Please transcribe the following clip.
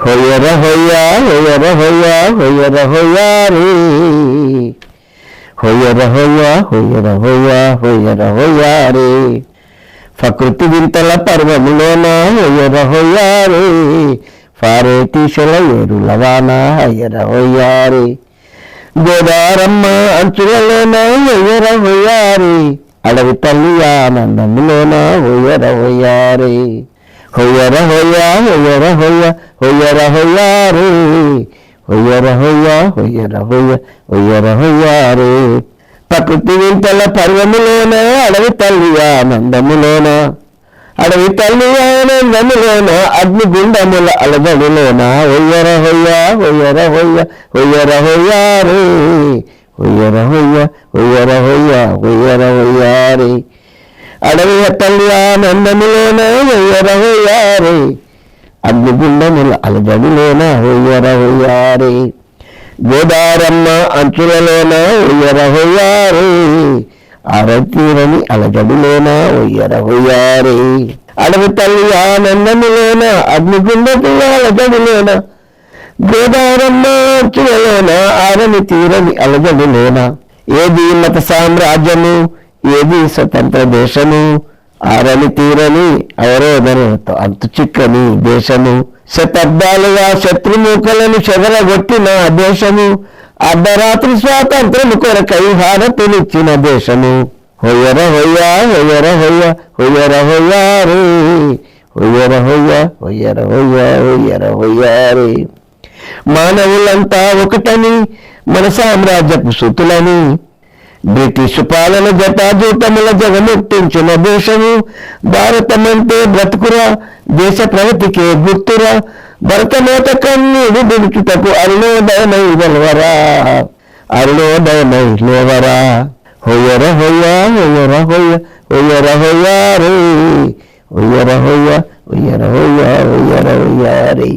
హొయ్యర హొయ్యా హొయ్యర హొయ్యా హొయ్యర హొయ్యా రే. హొయ్యర హొయ్యా హొయ్యర హొయ్యా హొయ్యర హొయ్యా రే. ప్రకృతి వింతల పర్వములోన హొయ్యర హొయ్యా రే. పారేతీశల ఏరులవాన హొయ్యర హొయ్యా రే. గోదారమ్మ అంచులలోన హొయ్యర హొయ్యా రే. అడవి తల్లి ఆనందములోన హొయ్యర హొయ్యా రే. హొయ్యర హొయ్యా హొయ్యర హొయ్యా హొయ్యర హొయ్యా రే. హొయ్యర హొయ్యా హొయ్యర హొయ్యా హొయ్యర హొయ్యా రే. ప్రకృతి వింతల పర్వములోన అడవి తల్లి ఆనందములోన అడవి తల్లి ఆనందములోన అగ్నిగుండముల అలజడిలోన హొయ్యర హొయ్యా హొయ్యర హొయ్యా హొయ్యర హొయ్యా రే. హొయ్యర హొయ్యా హొయ్యర హొయ్యా హొయ్యర హొయ్యా రే. అడవి తల్లి ఆనందములోన హొయ్యర హొయ్యా రే. అగ్నిగుండముల అలజడిలోన హొయ్యర హొయ్యా రే. గోదారమ్మ అంచులలోన హొయ్యర హొయ్యా రే. ఆరతీరని అలజడిలోన హొయ్యర హొయ్యా రే. అడవి తల్లి ఆనందములోన అగ్నిగుండముల అలజడిలోన గోదారమ్మ అంచులలోన ఆరని తీరని అలజడిలోన ఏది మత సామ్రాజ్యము ఏది స్వతంత్ర దేశము ఆరని తీరని అవరోధనతో అంతు చిక్కని దేశము శతాబ్దాలుగా శత్రుముఖలను చెదరగొట్టిన దేశము అర్ధరాత్రి స్వాతంత్రము కొరకై భారతునిచ్చిన దేశము హొయ్యర హొయ్యా హొయ్యర హొయ్యా హొయ్యర హొయ్యా రే. హొయ్యర హొయ్యా హొయ్యర హొయ్యా హొయ్యర హొయ్యా రే. మానవులంతా ఒకటని మన సామ్రాజ్యపు సుతులని బ్రిటిష్ పాలన జటాజూటముల జగమెత్తించిన దేశము భారతమంటే బ్రతుకురా దేశ ప్రగతికే గుర్తురా. భరతమాత కన్నీడు దుడుచుటకు అరుణోదయమై వెలవరా అరుణోదయమై లేవరా. హొయ్యర హొయ్యా హొయ్యర హొయ్యా హొయ్యర హొయ్యా రే. హొయ్యర హొయ్యా హొయ్యర హొయ్యా హొయ్యర హొయ్యా రే.